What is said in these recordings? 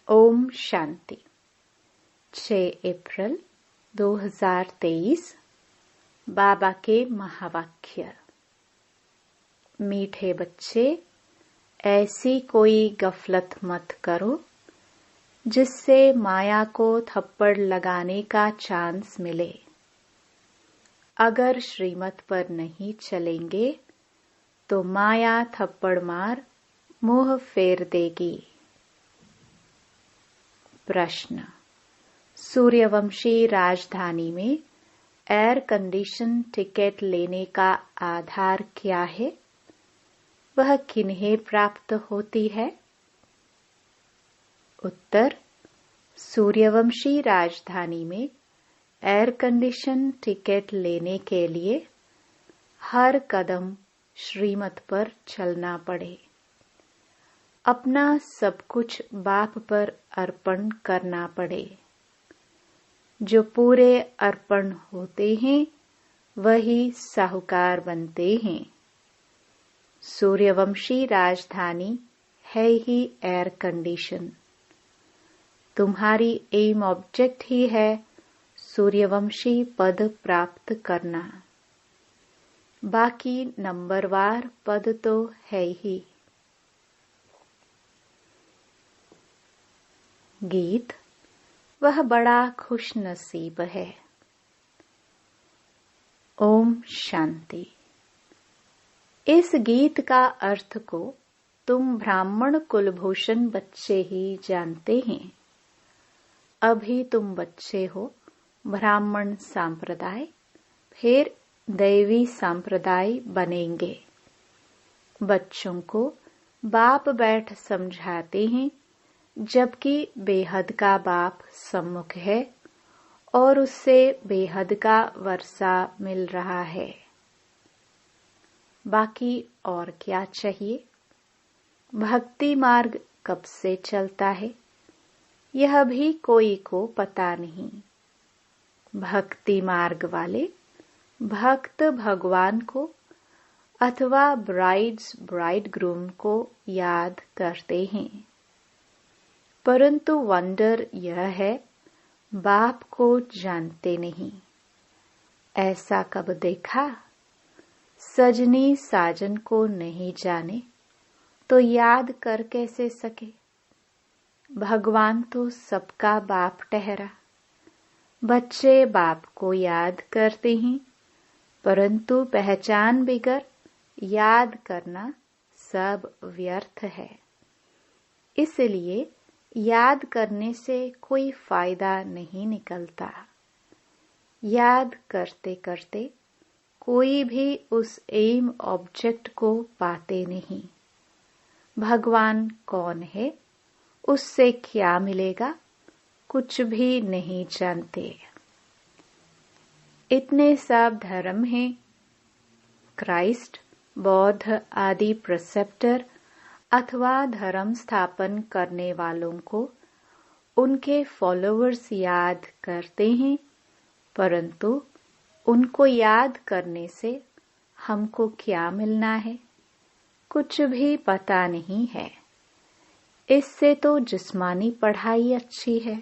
ओम शांति। 6 अप्रैल 2023 बाबा के महावाक्य। मीठे बच्चे, ऐसी कोई गफलत मत करो जिससे माया को थप्पड़ लगाने का चांस मिले। अगर श्रीमत पर नहीं चलेंगे तो माया थप्पड़ मार मुंह फेर देगी। प्रश्न: सूर्यवंशी राजधानी में एयर कंडीशन टिकट लेने का आधार क्या है? वह किन्हें प्राप्त होती है? उत्तर: सूर्यवंशी राजधानी में एयर कंडीशन टिकट लेने के लिए हर कदम श्रीमत पर चलना पड़े। अपना सब कुछ बाप पर अर्पण करना पड़े। जो पूरे अर्पण होते हैं वही साहूकार बनते हैं। सूर्यवंशी राजधानी है ही एयर कंडीशन। तुम्हारी एम ऑब्जेक्ट ही है सूर्यवंशी पद प्राप्त करना। बाकी नंबरवार पद तो है ही। गीत: वह बड़ा खुश नसीब है। ओम शांति। इस गीत का अर्थ को तुम ब्राह्मण कुलभूषण बच्चे ही जानते हैं। अभी तुम बच्चे हो ब्राह्मण संप्रदाय, फिर दैवी संप्रदाय बनेंगे। बच्चों को बाप बैठ समझाते हैं, जबकि बेहद का बाप सम्मुख है और उससे बेहद का वर्षा मिल रहा है। बाकी और क्या चाहिए? भक्ति मार्ग कब से चलता है यह भी कोई को पता नहीं। भक्ति मार्ग वाले भक्त भगवान को अथवा ब्राइडग्रूम को याद करते हैं, परंतु वंडर यह है बाप को जानते नहीं। ऐसा कब देखा? सजनी साजन को नहीं जाने तो याद कर कैसे सके? भगवान तो सबका बाप ठहरा। बच्चे बाप को याद करते हैं, परंतु पहचान बिगर याद करना सब व्यर्थ है। इसलिए याद करने से कोई फायदा नहीं निकलता। याद करते करते कोई भी उस एम ऑब्जेक्ट को पाते नहीं। भगवान कौन है, उससे क्या मिलेगा, कुछ भी नहीं जानते। इतने सब धर्म हैं। क्राइस्ट, बौद्ध आदि प्रिसेप्टर अथवा धर्म स्थापन करने वालों को उनके फॉलोअर्स याद करते हैं, परंतु उनको याद करने से हमको क्या मिलना है, कुछ भी पता नहीं है। इससे तो जिस्मानी पढ़ाई अच्छी है।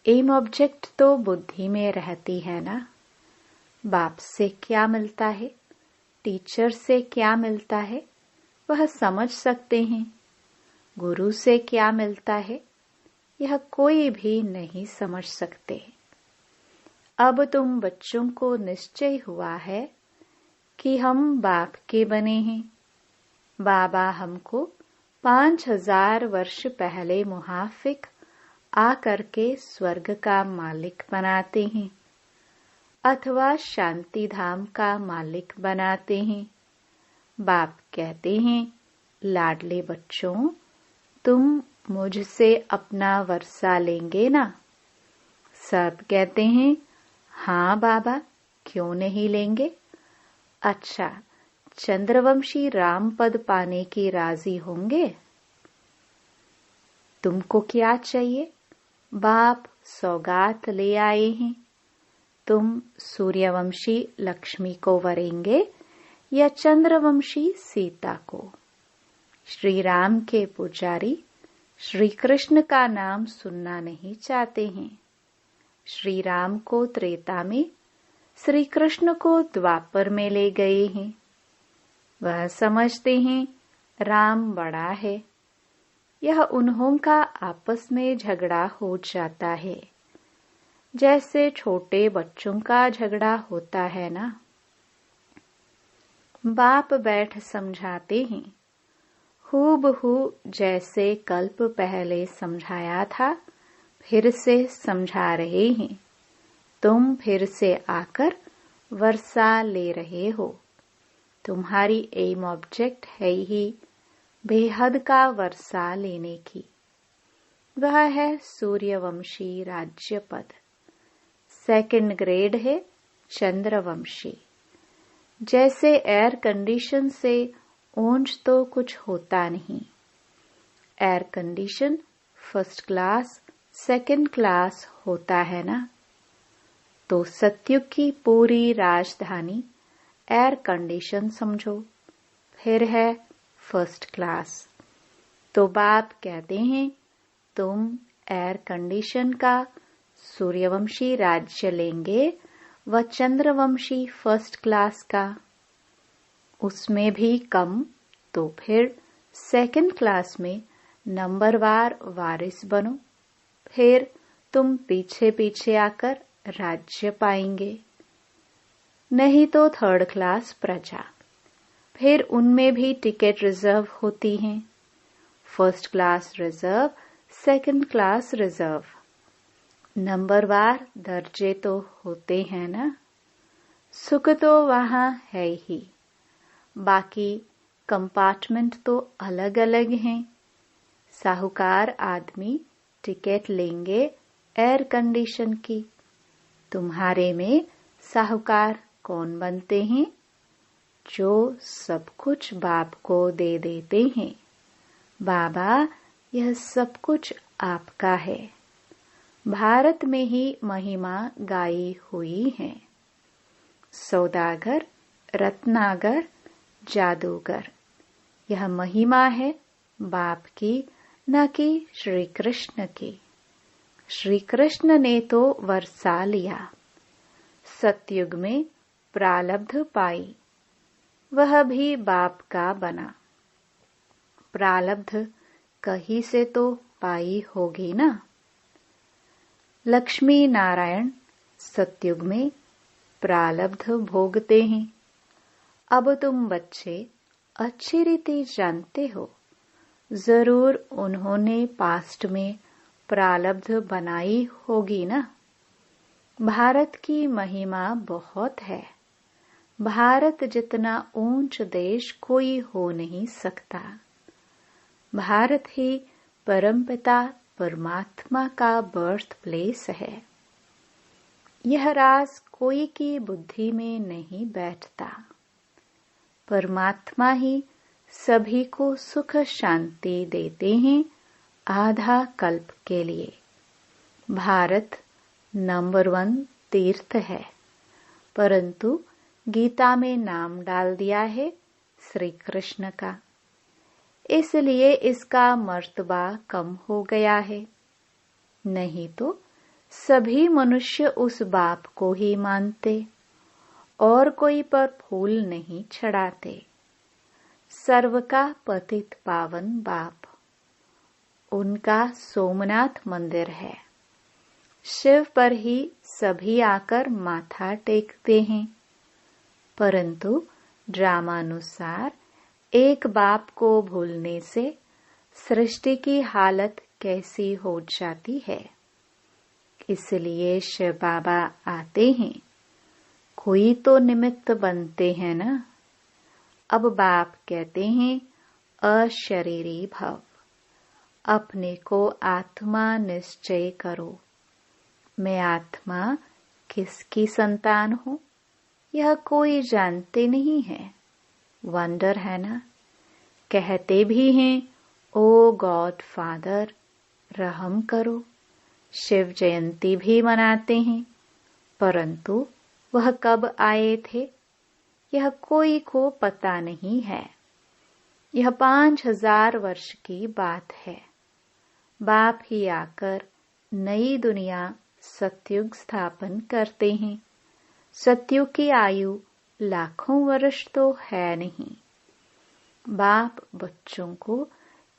एम ऑब्जेक्ट तो बुद्धि में रहती है ना। बाप से क्या मिलता है, टीचर से क्या मिलता है, वह समझ सकते हैं। गुरु से क्या मिलता है, यह कोई भी नहीं समझ सकते। अब तुम बच्चों को निश्चय हुआ है कि हम बाप के बने हैं। बाबा हमको 5000 वर्ष पहले मुहाफिक आकर के स्वर्ग का मालिक बनाते हैं अथवा शांति धाम का मालिक बनाते हैं। बाप कहते हैं, लाडले बच्चों, तुम मुझसे अपना वर्षा लेंगे ना? सब कहते हैं, हाँ बाबा, क्यों नहीं लेंगे। अच्छा, चंद्रवंशी राम पद पाने की राजी होंगे? तुमको क्या चाहिए? बाप सौगात ले आए हैं। तुम सूर्यवंशी लक्ष्मी को वरेंगे या चंद्रवंशी सीता को? श्री राम के पुजारी श्री कृष्ण का नाम सुनना नहीं चाहते हैं। श्री राम को त्रेता में, श्री कृष्ण को द्वापर में ले गए हैं। वह समझते हैं राम बड़ा है। यह उन्हों का आपस में झगड़ा हो जाता है, जैसे छोटे बच्चों का झगड़ा होता है ना। बाप बैठ समझाते हैं, हूबहू जैसे कल्प पहले समझाया था फिर से समझा रहे हैं। तुम फिर से आकर वर्षा ले रहे हो। तुम्हारी एम ऑब्जेक्ट है ही बेहद का वर्षा लेने की। वह है सूर्यवंशी राज्य पद। सेकंड ग्रेड है चंद्रवंशी। जैसे एयर कंडीशन से ऊंच तो कुछ होता नहीं। Air condition first class second class होता है ना। तो सतयुग की पूरी राजधानी एयर कंडीशन समझो, फिर है फर्स्ट क्लास। तो बाप कहते हैं तुम एयर कंडीशन का सूर्यवंशी राज्य लेंगे व चंद्रवंशी फर्स्ट क्लास का। उसमें भी कम तो फिर सेकंड क्लास में नंबरवार वारिस बनो। फिर तुम पीछे पीछे आकर राज्य पाएंगे। नहीं तो थर्ड क्लास प्रजा। फिर उनमें भी टिकट रिजर्व होती हैं। First class reserve, second class reserve. नंबरवार दर्जे तो होते हैं ना। सुख तो वहां है ही, बाकी कंपार्टमेंट तो अलग अलग हैं। साहूकार आदमी टिकट लेंगे एयर कंडीशन की। तुम्हारे में साहूकार कौन बनते हैं? जो सब कुछ बाप को दे देते हैं। बाबा, यह सब कुछ आपका है। भारत में ही महिमा गाई हुई है। सौदागर, रत्नागर, जादूगर, यह महिमा है बाप की, न कि श्री कृष्ण की। श्री कृष्ण ने तो वर्षा लिया। सतयुग में प्रालब्ध पाई, वह भी बाप का बना। प्रालब्ध कहीं से तो पाई होगी ना। लक्ष्मी नारायण सतयुग में प्रालब्ध भोगते हैं। अब तुम बच्चे अच्छी रीति जानते हो, जरूर उन्होंने पास्ट में प्रालब्ध बनाई होगी ना। भारत की महिमा बहुत है। भारत जितना ऊंच देश कोई हो नहीं सकता। भारत ही परमपिता परमात्मा का बर्थ प्लेस है। यह राज कोई की बुद्धि में नहीं बैठता। परमात्मा ही सभी को सुख शांति देते हैं आधा कल्प के लिए। भारत नंबर 1 तीर्थ है, परंतु गीता में नाम डाल दिया है श्री कृष्ण का, इसलिए इसका मर्तबा कम हो गया है। नहीं तो सभी मनुष्य उस बाप को ही मानते और कोई पर फूल नहीं चढ़ाते। सर्व का पतित पावन बाप, उनका सोमनाथ मंदिर है। शिव पर ही सभी आकर माथा टेकते हैं, परंतु ड्रामानुसार एक बाप को भूलने से सृष्टि की हालत कैसी हो जाती है। इसलिए शिव बाबा आते हैं, कोई तो निमित्त बनते हैं ना। अब बाप कहते हैं अशरीरी भव, अपने को आत्मा निश्चय करो। मैं आत्मा किसकी संतान हूँ, यह कोई जानते नहीं है। वंडर है ना। कहते भी हैं ओ गॉड फादर रहम करो। शिव जयंती भी मनाते हैं, परंतु वह कब आए थे यह कोई को पता नहीं है। यह 5000 वर्ष की बात है। बाप ही आकर नई दुनिया सतयुग स्थापन करते हैं। सतयुग की आयु लाखों वर्ष तो है नहीं। बाप बच्चों को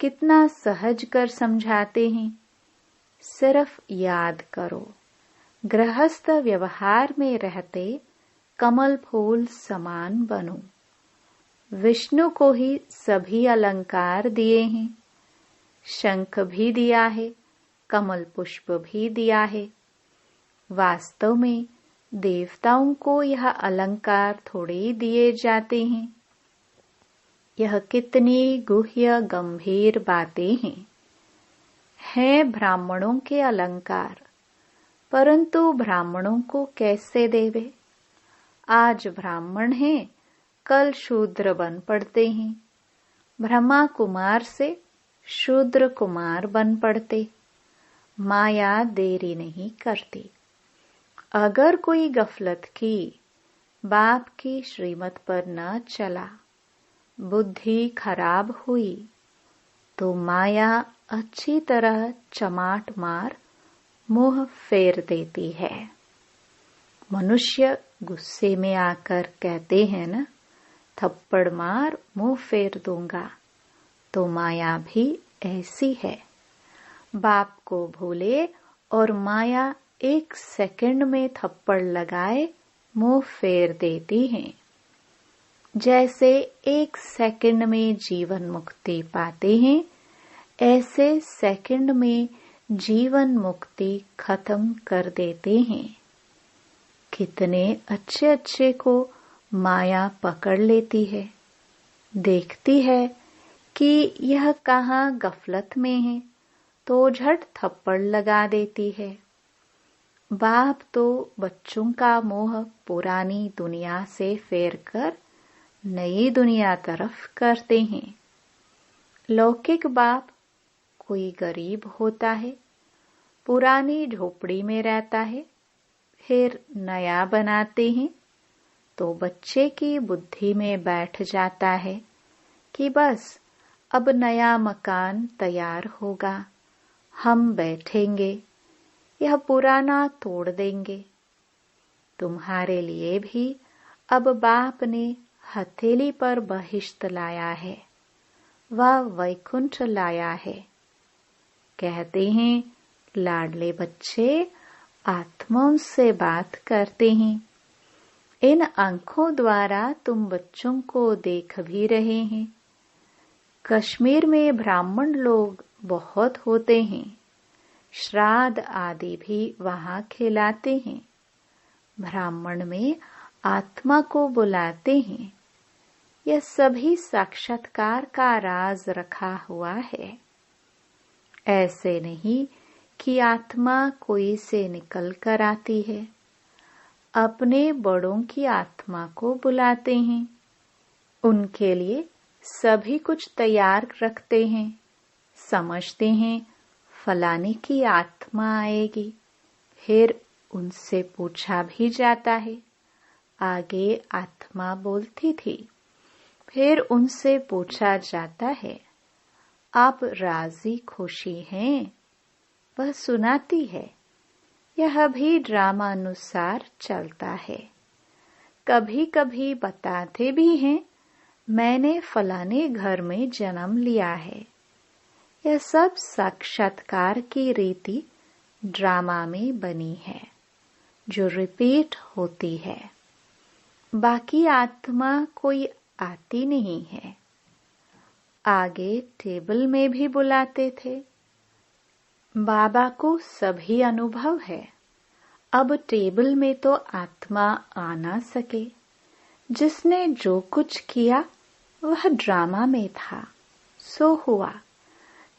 कितना सहज कर समझाते हैं। सिर्फ याद करो, गृहस्थ व्यवहार में रहते कमल फूल समान बनो। विष्णु को ही सभी अलंकार दिए हैं। शंख भी दिया है, कमल पुष्प भी दिया है। वास्तव में देवताओं को यह अलंकार थोड़े दिए जाते हैं। यह कितनी गुह्य गंभीर बातें हैं। हैं ब्राह्मणों के अलंकार, परंतु ब्राह्मणों को कैसे देवे? आज ब्राह्मण हैं, कल शूद्र बन पड़ते हैं। ब्रह्मा कुमार से शूद्र कुमार बन पड़ते। माया देरी नहीं करती। अगर कोई गफलत की, बाप की श्रीमत पर न चला, बुद्धि खराब हुई, तो माया अच्छी तरह चमाट मार मुंह फेर देती है। मनुष्य गुस्से में आकर कहते हैं न, थप्पड़ मार मुंह फेर दूंगा, तो माया भी ऐसी है। बाप को भूले और माया 1 सेकंड में थप्पड़ लगाए मुंह फेर देती है। जैसे 1 सेकंड में जीवन मुक्ति पाते हैं, ऐसे सेकंड में जीवन मुक्ति खत्म कर देते हैं। कितने अच्छे अच्छे को माया पकड़ लेती है। देखती है कि यह कहाँ गफलत में है, तो झट थप्पड़ लगा देती है। बाप तो बच्चों का मोह पुरानी दुनिया से फेर कर नई दुनिया तरफ करते हैं। लौकिक बाप कोई गरीब होता है, पुरानी झोपड़ी में रहता है, फिर नया बनाते हैं, तो बच्चे की बुद्धि में बैठ जाता है कि बस अब नया मकान तैयार होगा, हम बैठेंगे, यह पुराना तोड़ देंगे। तुम्हारे लिए भी अब बाप ने हथेली पर बहिश्त लाया है, वह वैकुंठ लाया है। कहते हैं लाडले बच्चे आत्माओं से बात करते हैं। इन आंखों द्वारा तुम बच्चों को देख भी रहे हैं। कश्मीर में ब्राह्मण लोग बहुत होते हैं। श्राद्ध आदि भी वहां खिलाते हैं। ब्राह्मण में आत्मा को बुलाते हैं। यह सभी साक्षात्कार का राज रखा हुआ है। ऐसे नहीं कि आत्मा कोई से निकल कर आती है। अपने बड़ों की आत्मा को बुलाते हैं। उनके लिए सभी कुछ तैयार रखते हैं। समझते हैं फलाने की आत्मा आएगी। फिर उनसे पूछा भी जाता है। आगे आत्मा बोलती थी। फिर उनसे पूछा जाता है, आप राजी खुशी हैं? वह सुनाती है। यह भी ड्रामानुसार चलता है। कभी कभी बताते भी हैं, मैंने फलाने घर में जन्म लिया है। यह सब साक्षात्कार की रीति ड्रामा में बनी है, जो रिपीट होती है। बाकी आत्मा कोई आती नहीं है। आगे टेबल में भी बुलाते थे। बाबा को सभी अनुभव है। अब टेबल में तो आत्मा आ ना सके। जिसने जो कुछ किया वह ड्रामा में था, सो हुआ।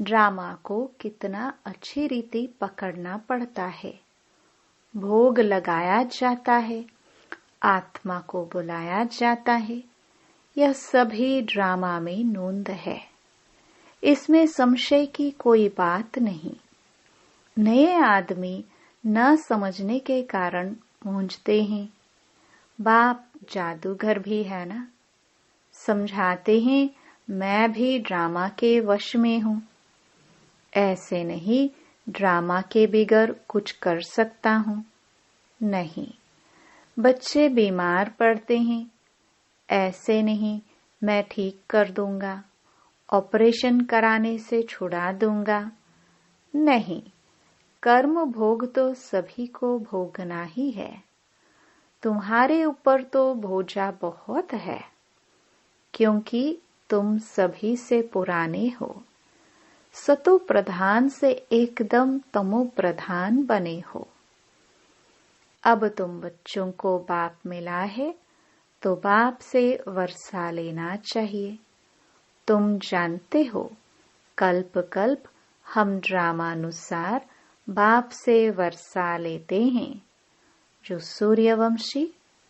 ड्रामा को कितना अच्छी रीति पकड़ना पड़ता है। भोग लगाया जाता है, आत्मा को बुलाया जाता है। यह सभी ड्रामा में नोंद है। इसमें संशय की कोई बात नहीं। नए आदमी न समझने के कारण मूंझते हैं। बाप जादूगर भी है ना। समझाते हैं मैं भी ड्रामा के वश में हूँ। ऐसे नहीं ड्रामा के बिगर कुछ कर सकता हूँ। नहीं, बच्चे बीमार पड़ते हैं, ऐसे नहीं मैं ठीक कर दूंगा, ऑपरेशन कराने से छुड़ा दूंगा। नहीं, कर्म भोग तो सभी को भोगना ही है। तुम्हारे ऊपर तो बोझा बहुत है, क्योंकि तुम सभी से पुराने हो। सतो प्रधान से एकदम तमो प्रधान बने हो। अब तुम बच्चों को बाप मिला है तो बाप से वर्षा लेना चाहिए। तुम जानते हो कल्प कल्प हम ड्रामानुसार बाप से वर्षा लेते हैं। जो सूर्यवंशी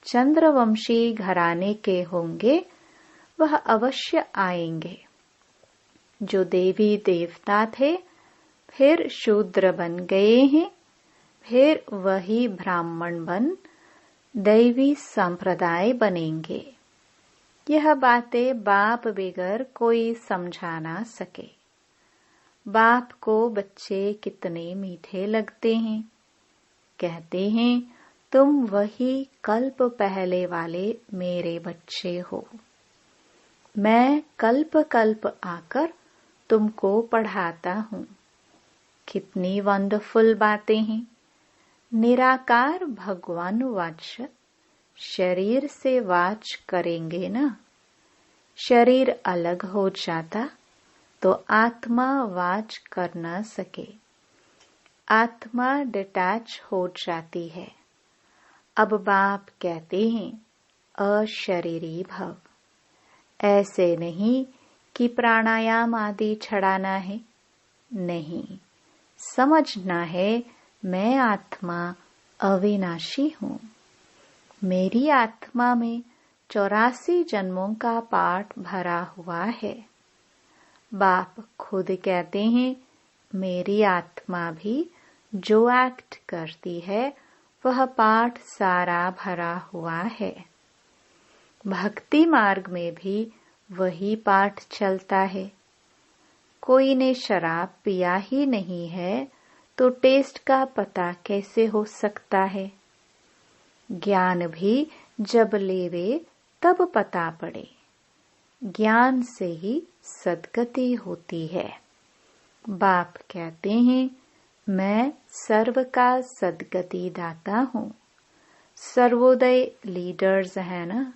चंद्रवंशी घराने के होंगे वह अवश्य आएंगे। जो देवी देवता थे फिर शूद्र बन गए हैं, फिर वही ब्राह्मण बन दैवी संप्रदाय बनेंगे। यह बातें बाप बिगर कोई समझा ना सके। बाप को बच्चे कितने मीठे लगते हैं। कहते हैं तुम वही कल्प पहले वाले मेरे बच्चे हो। मैं कल्प कल्प आकर तुमको पढ़ाता हूँ। कितनी वंडरफुल बातें हैं। निराकार भगवान वाच शरीर से वाच करेंगे ना। शरीर अलग हो जाता तो आत्मा वाच कर न सके। आत्मा डिटैच हो जाती है। अब बाप कहते हैं अशरीरी भव। ऐसे नहीं कि प्राणायाम आदि छड़ाना है। नहीं, समझना है मैं आत्मा अविनाशी हूँ। मेरी आत्मा में 84 जन्मों का पाठ भरा हुआ है। बाप खुद कहते हैं मेरी आत्मा भी जो एक्ट करती है वह पाठ सारा भरा हुआ है। भक्ति मार्ग में भी वही पाठ चलता है। कोई ने शराब पिया ही नहीं है तो टेस्ट का पता कैसे हो सकता है। ज्ञान भी जब लेवे तब पता पड़े। ज्ञान से ही सद्गति होती है। बाप कहते हैं मैं सर्व का सद्गति दाता हूँ। सर्वोदय लीडर्स हैं ना,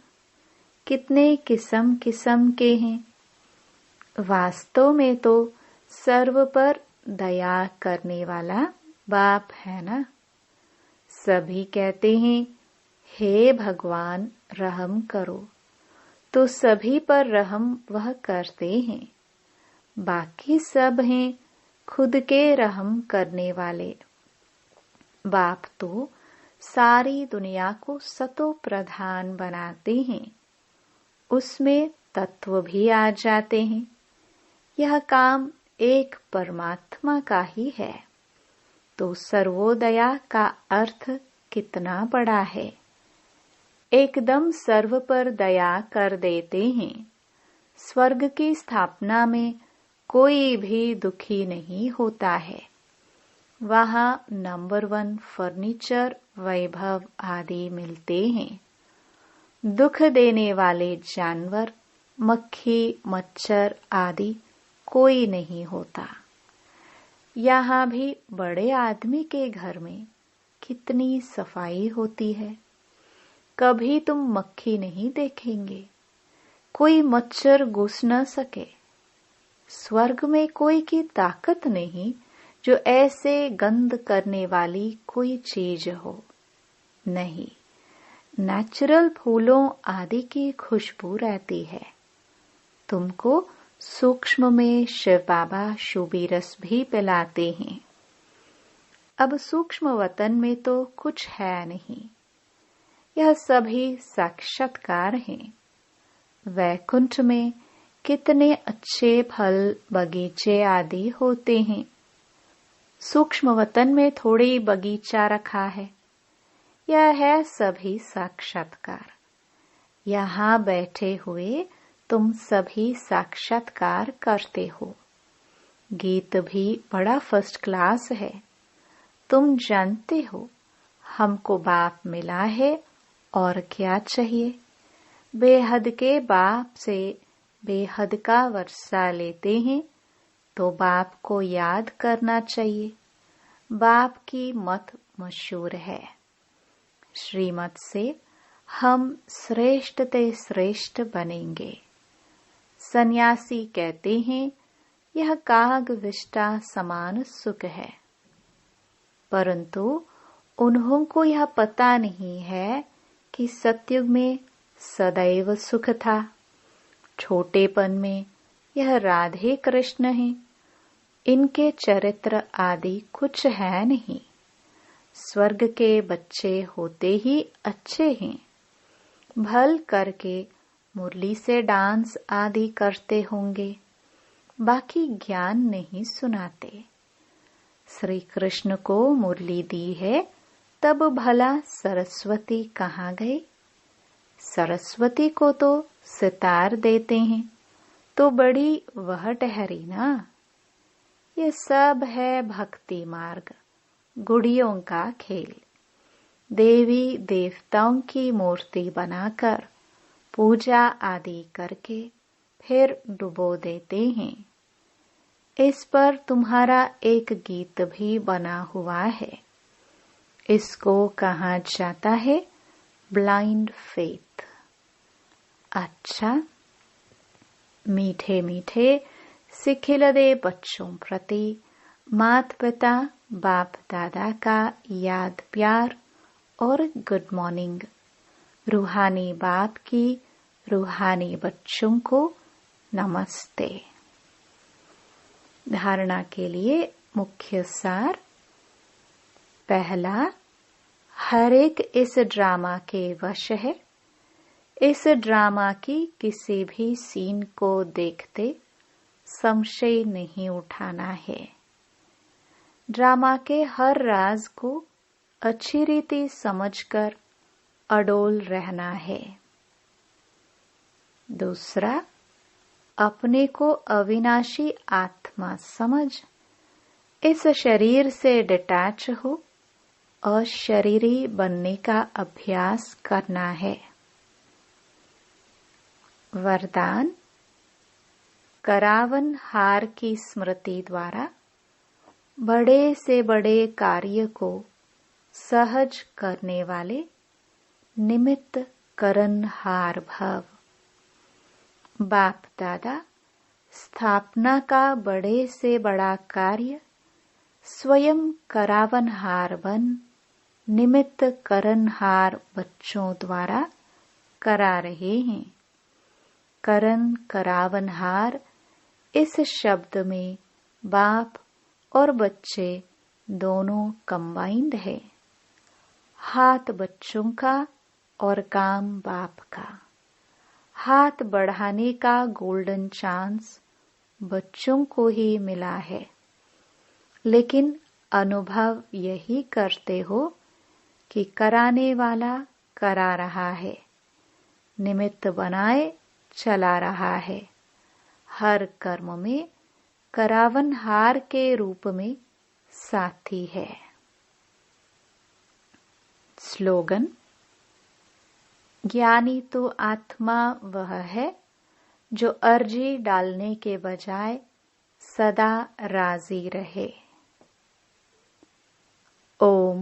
कितने किस्म किस्म के हैं। वास्तव में तो सर्व पर दया करने वाला बाप है ना। सभी कहते हैं हे भगवान रहम करो, तो सभी पर रहम वह करते हैं। बाकी सब हैं खुद के रहम करने वाले। बाप तो सारी दुनिया को सतो प्रधान बनाते हैं। उसमें तत्व भी आ जाते हैं। यह काम एक परमात्मा का ही है। तो सर्वोदया का अर्थ कितना बड़ा है। एकदम सर्व पर दया कर देते हैं। स्वर्ग की स्थापना में कोई भी दुखी नहीं होता है। वहाँ नंबर 1 फर्नीचर वैभव आदि मिलते हैं। दुख देने वाले जानवर मक्खी मच्छर आदि कोई नहीं होता। यहाँ भी बड़े आदमी के घर में कितनी सफाई होती है। कभी तुम मक्खी नहीं देखेंगे, कोई मच्छर घुस न सके। स्वर्ग में कोई की ताकत नहीं जो ऐसे गंध करने वाली कोई चीज हो। नहीं, नेचुरल फूलों आदि की खुशबू रहती है। तुमको सूक्ष्म में शिव बाबा शुभी रस भी पिलाते हैं। अब सूक्ष्म वतन में तो कुछ है नहीं। यह सभी साक्षात्कार हैं। वैकुंठ में कितने अच्छे फल बगीचे आदि होते हैं। सूक्ष्म वतन में थोड़ी बगीचा रखा है। यह है सभी साक्षात्कार। यहाँ बैठे हुए तुम सभी साक्षात्कार करते हो। गीत भी बड़ा फर्स्ट क्लास है। तुम जानते हो हमको बाप मिला है और क्या चाहिए। बेहद के बाप से बेहद का वर्षा लेते हैं तो बाप को याद करना चाहिए। बाप की मत मशहूर है। श्रीमत से हम श्रेष्ठ ते श्रेष्ठ बनेंगे। सन्यासी कहते हैं यह काग विष्टा समान सुख है, परंतु उन्हों को यह पता नहीं है कि सतयुग में सदैव सुख था। छोटेपन में यह राधे कृष्ण हैं, इनके चरित्र आदि कुछ है नहीं। स्वर्ग के बच्चे होते ही अच्छे हैं। भल करके मुरली से डांस आदि करते होंगे, बाकी ज्ञान नहीं सुनाते। श्री कृष्ण को मुरली दी है, तब भला सरस्वती कहाँ गए। सरस्वती को तो सितार देते हैं, तो बड़ी वह ठहरी ना। ये सब है भक्ति मार्ग, गुड़ियों का खेल। देवी देवताओं की मूर्ति बनाकर पूजा आदि करके फिर डुबो देते हैं। इस पर तुम्हारा एक गीत भी बना हुआ है। इसको कहा जाता है ब्लाइंड फेथ। अच्छा, मीठे मीठे सिखिलदे बच्चों प्रति माता पिता बाप दादा का याद प्यार और गुड मॉर्निंग। रूहानी बाप की रूहानी बच्चों को नमस्ते। धारणा के लिए मुख्य सार। पहला, हर एक इस ड्रामा के वश है। इस ड्रामा की किसी भी सीन को देखते संशय नहीं उठाना है। ड्रामा के हर राज को अच्छी रीति समझकर अडोल रहना है। दूसरा, अपने को अविनाशी आत्मा समझ इस शरीर से डिटैच हो अशरीरी बनने का अभ्यास करना है। वरदान, करावन हार की स्मृति द्वारा बड़े से बड़े कार्य को सहज करने वाले निमित्त करनहार भव। बाप दादा स्थापना का बड़े से बड़ा कार्य स्वयं करावनहार बन निमित्त करनहार बच्चों द्वारा करा रहे हैं। करन करावनहार इस शब्द में बाप और बच्चे दोनों कंबाइंड है। हाथ बच्चों का और काम बाप का। हाथ बढ़ाने का गोल्डन चांस बच्चों को ही मिला है, लेकिन अनुभव यही करते हो कि कराने वाला करा रहा है, निमित्त बनाए चला रहा है। हर कर्म में करावनहार के रूप में साथी है। स्लोगन, ज्ञानी तो आत्मा वह है जो अर्जी डालने के बजाय सदा राजी रहे। ओम